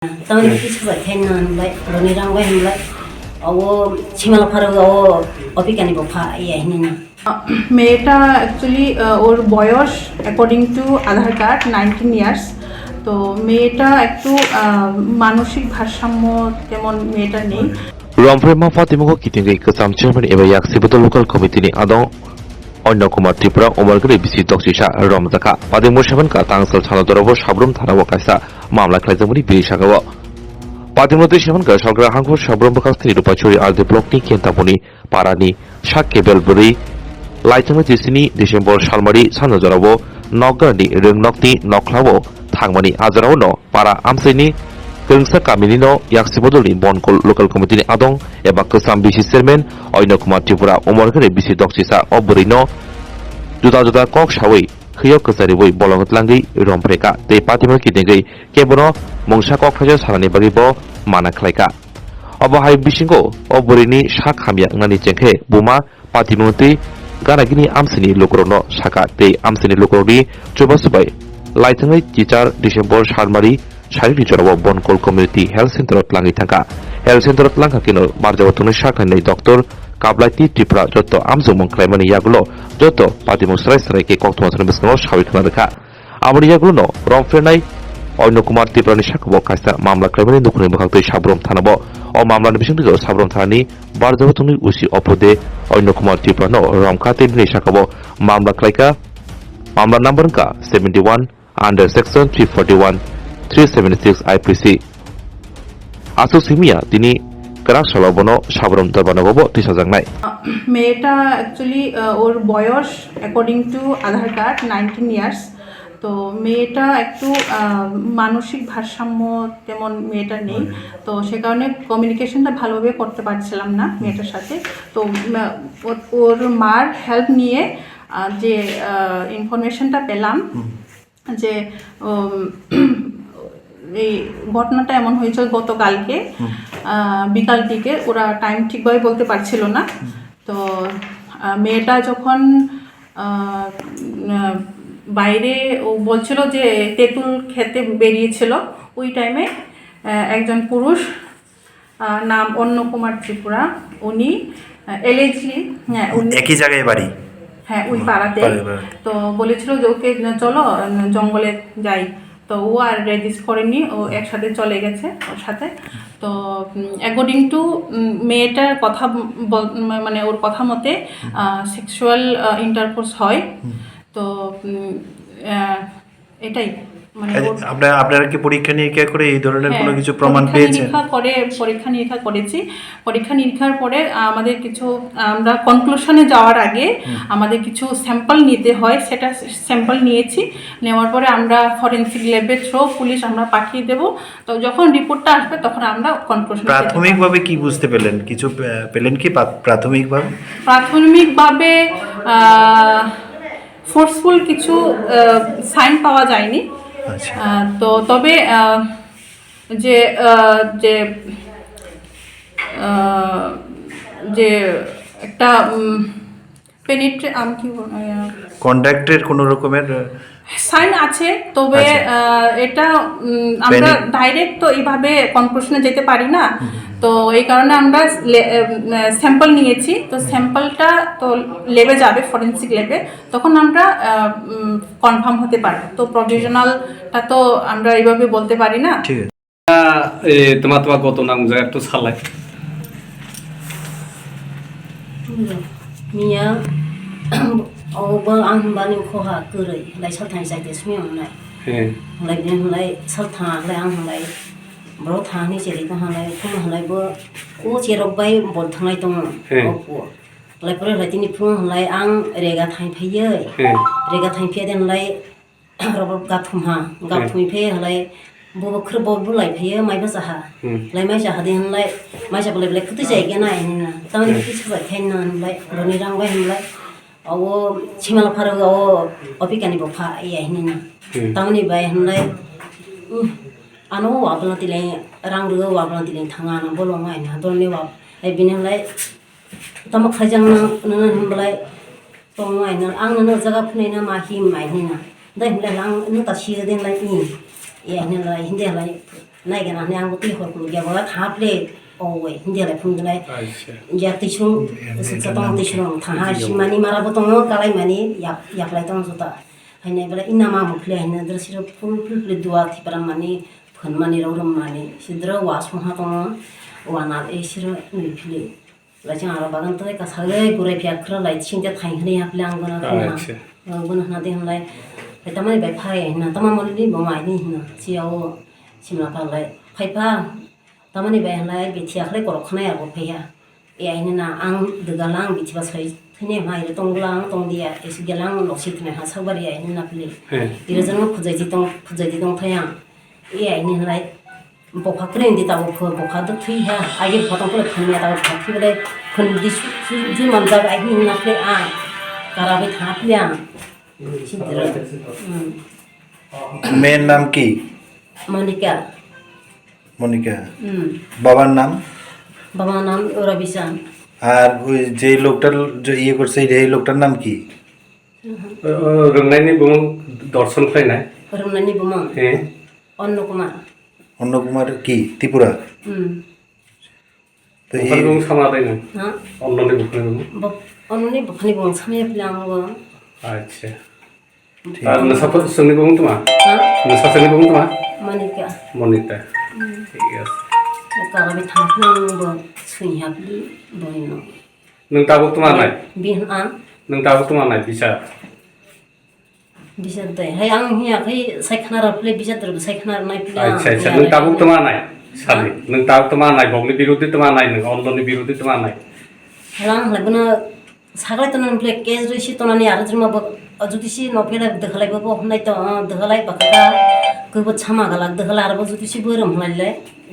Tawani kichu ba thaina lai roni rang ba him lai awo chimala pharu awo opikani bo pha iya hinina মেয়েটা actually ওর বয়স according to Aadhaar card 19 years. তো মেয়েটা একটু মানসিক ভারসাম্য তেমন মেয়েটা নেই। Rompherewi Fatimoko kitingai kasam chairman eba yaksibuto local committee ni adong Onno Kumar Tripura Omargre bisi toksisa Romjakkha Padimo Seven ka tangsal chanodorobo sabrum thanao kaisa mamla khlaijamuni birisagawo Padimo Seven ka sarkar hangko sabrum bakastri rupachori arde block ni kentaponi parani sakkebel Bwrwi laitangni jisini December salmari sanojorabo noggarni rengnokni nokhlawo thangmani ajarawo no para amsini Kengsa kamini no yaksibodoli bonkol local committee ni adong eba kasam bisi chairman Onno Kumar Tripura Omargre bisi toksisa Bwrwi no juda kok sawai khiyok kasari boi bolongatlangai Rompherewi te Patimo kitingai kebono mongsa kok thaja salani bagi bo mana khlaika obahai bisingo Bwrwi ni sak hamya ngani chengkhe buma Patimo te ganagini amsini lokrono saka te amsini lokroni chobasubai laitangai teacher December salmari Shairi jorabo bonkol community health center tlangi thangka health center tlangka kino barjawatuni sakanai doctor kablati Tripura joto amjung mongklaimani yagulo joto Patimo srai ke kokthmasani bisno sawi khana rekha aboni yagulo no Rompherewi Onno Kumar Tripura ni sakabo kaisa mamla klaimani dukuni bokhaktoi sabrum thanabo o mamlani bisingti sabrum thanani barjawatuni usi opode Onno Kumar Tripura no Romjakkha ni sakabo mamla klaika mamla number ka 71 under section 341 376 IPC Asu Simia tini kerak solobono sabrum torbanobo tisajangnai মেয়েটা actually ওর বয়স according to Aadhaar card 19 years. তো মেয়েটা একটু মানসিক ভারসাম্য তেমন মেয়েটা নেই। তো সে কারণে কমিউনিকেশনটা ভালোভাবে করতে পারছিলাম না মেয়েটার সাথে। তো ওর মার হেল্প নিয়ে যে ইনফরমেশনটা পেলাম যে এই ঘটনাটা এমন হয়েছে গতকালকে বিকাল দিকে ওরা টাইম ঠিকভাবে বলতে পারছিল না। তো মেয়েটা যখন বাইরে ও বলছিল যে তেঁতুল খেতে বেরিয়েছিল ওই টাইমে একজন পুরুষ নাম অন্ন কুমার ত্রিপুরা উনি এলএজি একই জায়গায় বাড়ি হ্যাঁ ওই পাড়াতে তো বলেছিল যে ওকে চলো জঙ্গলে যাই। তো ও আর রেজিস্ট করেনি ও একসাথে চলে গেছে ওর সাথে। তো অ্যাকর্ডিং টু মেয়েটার কথা মানে ওর কথা মতে সেক্সুয়াল ইন্টারকোর্স হয়। তো এটাই মানে আপনারা কি পরীক্ষা নিরীক্ষা করে এই ধরনের কোনো কিছু প্রমাণ পেয়েছেন? পরীক্ষা নিরীক্ষা করেছি। পরীক্ষা নিরীক্ষার পরে আমাদের কিছু আমরা কনক্লুশনে যাওয়ার আগে আমাদের কিছু স্যাম্পল নিতে হয়, সেটা স্যাম্পল নিয়েছি। নেওয়ার পরে আমরা ফরেন্সিক ল্যাবে থ্রু পুলিশ আমরা পাঠিয়ে দেব। তো যখন রিপোর্টটা আসবে তখন আমরা কনক্লুশন। প্রাথমিকভাবে কি বুঝতে পেলেন? কিছু পেলেন কি প্রাথমিকভাবে ফোর্সফুল কিছু সাইন পাওয়া যায়নি। তো তবে যে যে যে একটা কন্ট্যাক্টের কোনো রকমের সাইন আছে। তবে এটা আমরা ডাইরেক্ট তো এইভাবে কনক্লুশনে যেতে পারি না। তো এই কারণে আমরা স্যাম্পল নিয়েছি। তো স্যাম্পলটা তো ল্যাবে যাবে, ফরেন্সিক ল্যাবে, তখন আমরা কনফার্ম হতে পারবো। তো প্রভিশনালটা তো আমরা এইভাবে বলতে পারি না। ঠিক আছে তোমার কত নাম যায় একটু চালাই মিয়া अबो आं बानि खहा गोरै लाइ सालथाय जायदे सुमियावलाय लाइ बिनलाय सालथा लाइ आं लाइ बर थानि जेरै दहालाय फुं हलाय बो ओ जेरबाय बल थांनाय दङ अपो लाइ पर लाइ दिनि फुं हलाय आं रेगा थाइ फैयो रेगा थाइ फैया देनलाय रब गाथुम फै हलाय बो खरबो बुलाय फैयो माइबा जाहा लाइ माइ जाहा देनलाय माइ जाबलाय लाइ खुदै जायगे नाय ना तानि किछु बाय थाइना लाइ रनि रांबाय हलाय awo chimala pharu awo opikani bo pha iya hinina tamni bai hanlai ano wa bla tilai rang ru wa bla tilai thanga na bolong ai na donne wa ai binalai tamak khajang na hanlai tong ai na ang na jaga phunai na ma hi mai hina dai hanlai lang nu ta shi den lai ni iya hinalai hinde lai नायगिरनानै आंबो दैहरखौ गैयाबा थाहाबले away हिन्दियालाय फुंजोलाय আচ্ছা या तिसुं सुचा दं तिसुं थाहा सिमानि माराबो दङ कालाय मानि याफ्लाय दं जुता हैनाय बेला इनामा मुखले हैनो द्रसिरो फुल फुल दुआ थिपरा मानि फोन मानि रौरम मानि सिद्र वासमहा दङ वाना एसिरो निफिले लाइसिं आरो बागान तो कासाले गुरै फियाख्रा लाइ सिंजा थाइहने हाफ्ले आं गना আচ্ছা गना ना दे हमलाय तामानि बाय फाय ना तामा मलि बमाइनि हिना सियाव सिमलाफालाय फाइफा तामानि बाय हमलाय बिथियाखले गरखनाय आबो फैया ए आइनो ना आं दगाला आं बिथिबा सै थैने माइ दंगला आं दंदिया एसे गेलां लसि थने हासाबारि आइनो ना फले इरजन फुजाइदि दं थाया ए आइनो लाय बखाख्रे इंदि ताबो बखा दो थैहा आगे फतंफोर फैया ताबो फाथिबले फुनदि जु मानजा आइनो ना फले आ काराबे थाफ्लिया सिद्र মেয়ের নাম কি? मोनिका মনিকা। বাবার নাম? बाबा नाम रविशान আর ওই যে লোকটার যে ইয়ে করছে এই লোকটার নাম কি? रोंनायनि बुं दर्शन फैनाय रोमनानि बुमं हे अन्न कुमार অন্য কুমার কি ত্রিপুরা? তো এই बुखान बुं सामादै नों हा अन्ननि बुखान बुं अन्ननि बुखानि बुं सामया प्लांगो আচ্ছা আর নসাফত সঙ্গে বুং তোমা हा নসা সঙ্গে বুং তোমা मोनिका মনিতা ঠিক আছে काराबे थांफ्लांबो सैहाबलि बयनो नों दाबो तुम्हा नाय बिन आ नों दाबो तुम्हा नाय बिसा बिसोर दै हाय आं हियाखै सायखनार प्ले बिसोर सायखनार नाय प्ले আচ্ছা আচ্ছা नों दाबो तुम्हा नाय सालि नों दाबो तुम्हा नाय बगनि बिरुद्धि तुम्हा नाय नों अन्ननि बिरुद्धि तुम्हा नाय रां लागोना सागलाय तनन प्ले केज रिसि तनानि आरो जमा जुदिसि नफेला दखलायबो हमनाय त दखलाय बाका गोबो छामा गालाक दखला आरो जुदिसि बोरम हलायले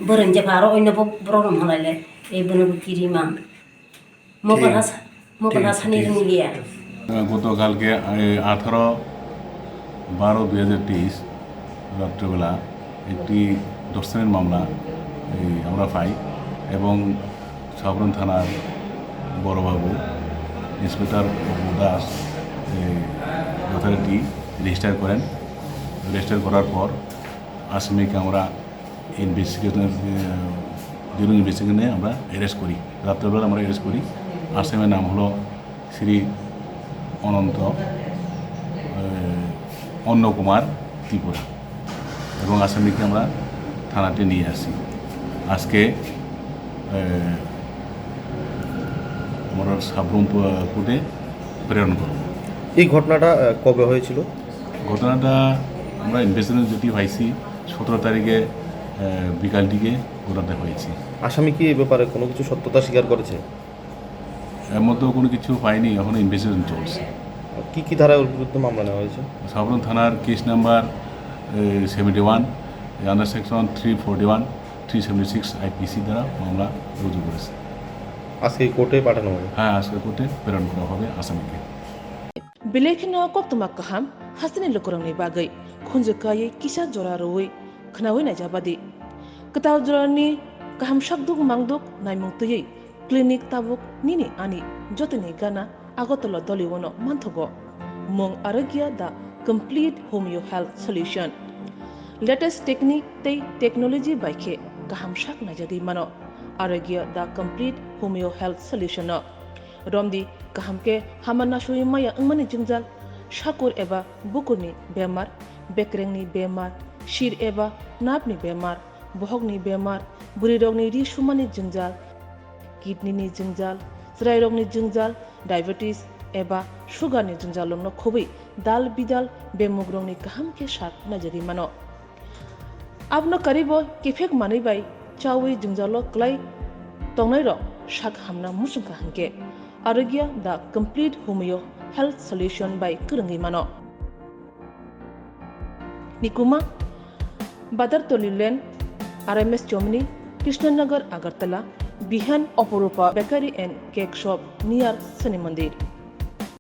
बोरन जे आरो अन्यबो प्रब्लेम हलायले ए बनो किरिमा मोबाइल सानि रंग गया গতকালকে 18/12/2023 রাত্রেবেলা একটি ধর্ষণের মামলা আমরা পাই এবং সাবরুম থানার বড়বাবু ইন্সপেক্টর দাস যথারীতি রেজিস্টার করেন। রেজিস্টার করার পর আসামিকে আমরা ইনভেস্টিগেশনে আমরা অ্যারেস্ট করি। রাত্রেবেলা আমরা অ্যারেস্ট করি। আসামির নাম হলো শ্রী অন্য কুমার ত্রিপুরা এবং আসামিকে আমরা থানাতে নিয়ে আসি। আজকে আমরা সাবরুম কোর্টে প্রেরণ করব। এই ঘটনাটা কবে হয়েছিল? ঘটনাটা আমরা ইনভেস্টিগেশন যেটি পাইছি 17 তারিখে বিকাল দিকে ঘটনাটা হয়েছে। আসামি কি এ ব্যাপারে কোনো কিছু সত্যতা স্বীকার করেছে? এর মধ্যেও কোনো কিছু পাইনি, এখন ইনভেস্টিগেশন চলছে। কি কি ধারায় ওর বিরুদ্ধে মামলা নেওয়া হয়েছে? সাবরুম থানার case number 71 under section 341 376 IPC দ্বারা মামলা রুজু করেছে। আজকে কোর্টে পাঠানো হবে? হ্যাঁ, আজকে কোর্টে প্রেরণ করা হবে আসামিকে। Bilekhino koktuma kaham hasini lokorongni bagai khunjukai kisa jora roi khnawi na jabadi kataw jorani kaham shakduk mangduk naimungtui clinic tabuk nini ani jotini gana agotolo doliwono manthogo mong arogya the complete homeo health solution latest technique tei technology baikhe kaham shak na jadi mano arogya the complete homeo health solution Romdi kahamke hamana shui maya angmani jingjal shakur eba bukurni bemar bekrengni bemar shir eba napni bemar bohogni bemar burirogni ri shumani jingjal kidney ni jingjal srairogni jingjal diabetes eba sugar ni jingjal lomno khobi dal bidal bemugrongni kahamke shak najari mano abno karibo kifek mani bai chawi jingjalo klai tongnai ro shak hamna musungka hanke Arogya the complete homeo health solution by Kurangi Mano. Nikuma Badar Tolilen RMS Germany Krishnanagar Agartala Bihan Oporupa Bakery and Cake Shop near Sani Mandir.